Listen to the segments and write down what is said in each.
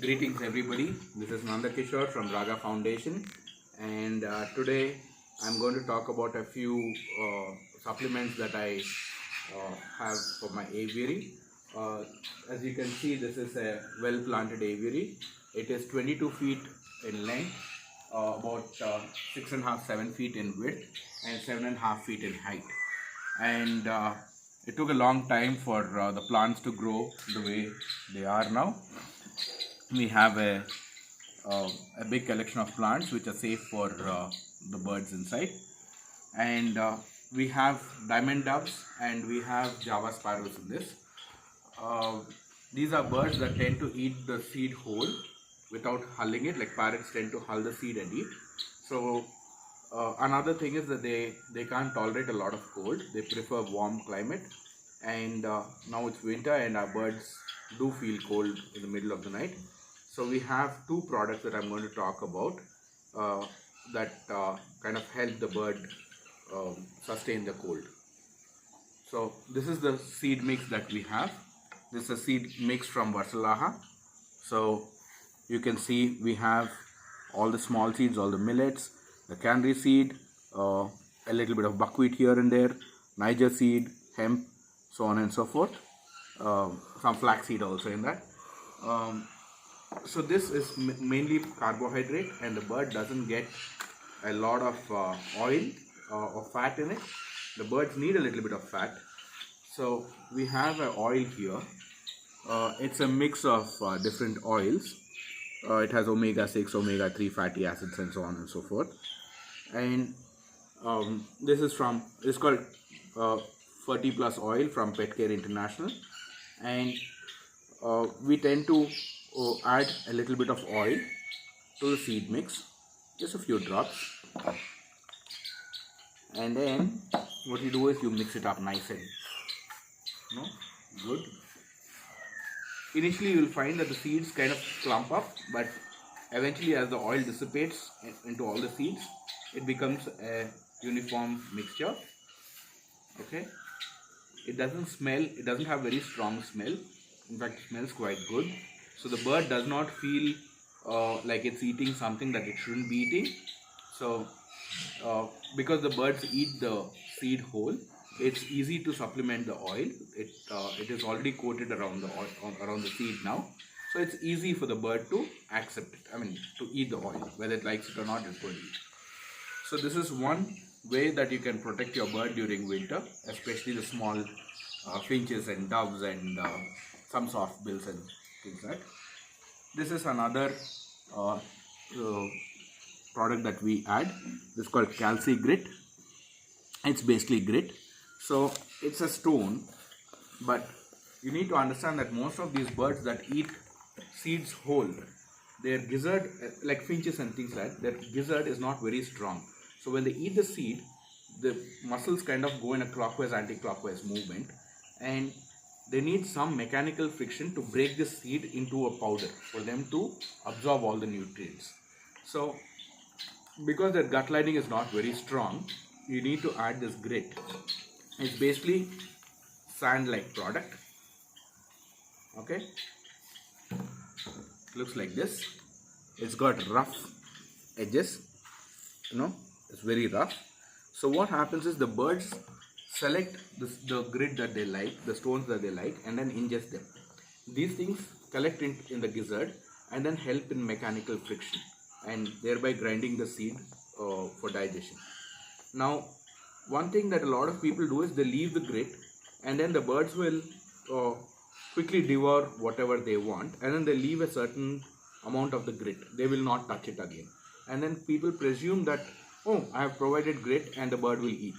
Greetings everybody, this is Nanda Kishor from Raga Foundation, and today I'm going to talk about a few supplements that I have for my aviary. As you can see, this is a well planted aviary. It is 22 feet in length, about 6.5 7 feet in width and 7.5 feet in height, and it took a long time for the plants to grow the way they are now. We have a big collection of plants which are safe for the birds inside, and we have diamond doves and we have Java sparrows in this. Uh, these are birds that tend to eat the seed whole without hulling it, like parrots tend to hull the seed and eat. So another thing is that they can't tolerate a lot of cold. They prefer warm climate, and now it's winter and our birds do feel cold in the middle of the night. So we have two products that I'm going to talk about that kind of help the bird sustain the cold. So this is the seed mix that we have. This is a seed mix from Varsalaha. So you can see we have all the small seeds, all the millets, the canary seed, a little bit of buckwheat here and there, Niger seed, hemp, so on and so forth. Some flaxseed also in that. So this is mainly carbohydrate, and the bird doesn't get a lot of oil or fat in it. The birds need a little bit of fat. So we have an oil here. It's a mix of different oils. It has omega-6, omega-3 fatty acids and so on and so forth. And this is it's called Ferti Plus oil from Pet Care International. And we tend to add a little bit of oil to the seed mix, just a few drops, and then what you do is you mix it up nice and good. Initially you will find that the seeds kind of clump up, but eventually as the oil dissipates into all the seeds, it becomes a uniform mixture. Okay, it doesn't smell, it doesn't have very strong smell. In fact, it smells quite good. So the bird does not feel like it's eating something that it shouldn't be eating. So because the birds eat the seed whole, it's easy to supplement the oil. It is already coated around the oil, around the seed now. So it's easy for the bird to accept it. I mean, to eat the oil, whether it likes it or not, it's going to eat. So this is one way that you can protect your bird during winter, especially the small finches and doves and some soft bills and things like that. This is another product that we add. This is called Calci Grit. It's basically grit. So it's a stone, but you need to understand that most of these birds that eat seeds whole, their gizzard, like finches and things like that, their gizzard is not very strong. So when they eat the seed, the muscles kind of go in a clockwise, anti-clockwise movement, and they need some mechanical friction to break the seed into a powder for them to absorb all the nutrients. So because their gut lining is not very strong, you need to add this grit. It's basically sand-like product. Okay, looks like this. It's got rough edges, it's very rough. So what happens is the birds select the grit that they like, the stones that they like, and then ingest them. These things collect in the gizzard and then help in mechanical friction and thereby grinding the seed for digestion. Now, one thing that a lot of people do is they leave the grit, and then the birds will quickly devour whatever they want, and then they leave a certain amount of the grit. They will not touch it again. And then people presume that, oh, I have provided grit and the bird will eat.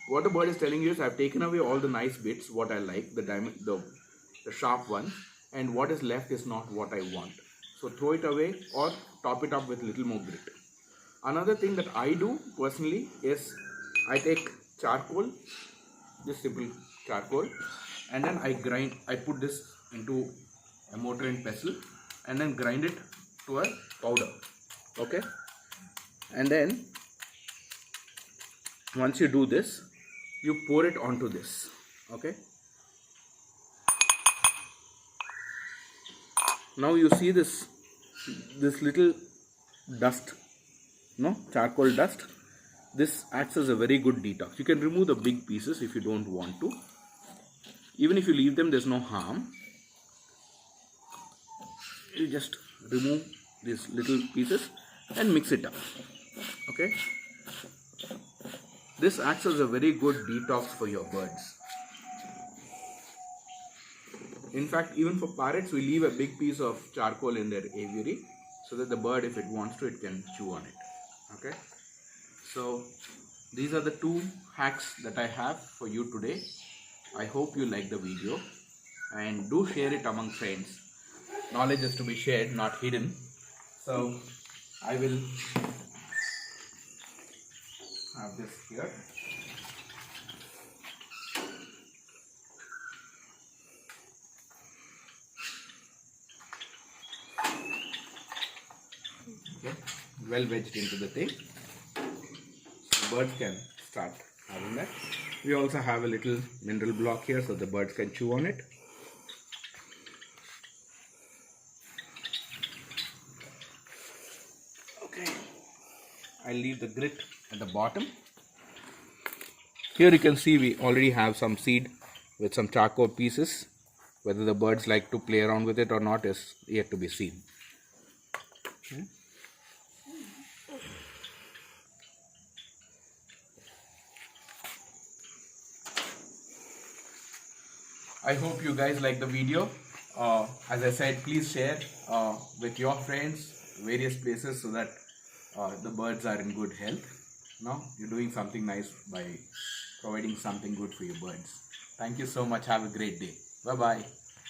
What the bird is telling you is, I've taken away all the nice bits, what I like, the sharp ones, and what is left is not what I want. So throw it away or top it up with little more grit. Another thing that I do personally is I take charcoal, just simple charcoal, and then I put this into a mortar and pestle and then grind it to a powder. Okay, and then once you do this, you pour it onto this. Okay, Now you see this little dust, no, charcoal dust. This acts as a very good detox. You can remove the big pieces if you don't want to. Even if you leave them, there's no harm. You just remove these little pieces and mix it up. Okay. This acts as a very good detox for your birds. In fact, even for parrots, we leave a big piece of charcoal in their aviary so that the bird, if it wants to, it can chew on it. Okay. So these are the 2 hacks that I have for you today. I hope you like the video and do share it among friends. Knowledge is to be shared, not hidden. So I will have this here. Okay, well wedged into the thing. So birds can start having that. We also have a little mineral block here so the birds can chew on it. Okay, I'll leave the grit at the bottom. Here you can see we already have some seed with some charcoal pieces. Whether the birds like to play around with it or not is yet to be seen. Okay. I hope you guys like the video. As I said, please share with your friends, various places, so that the birds are in good health. Now you're doing something nice by providing something good for your birds. Thank you so much. Have a great day. Bye bye.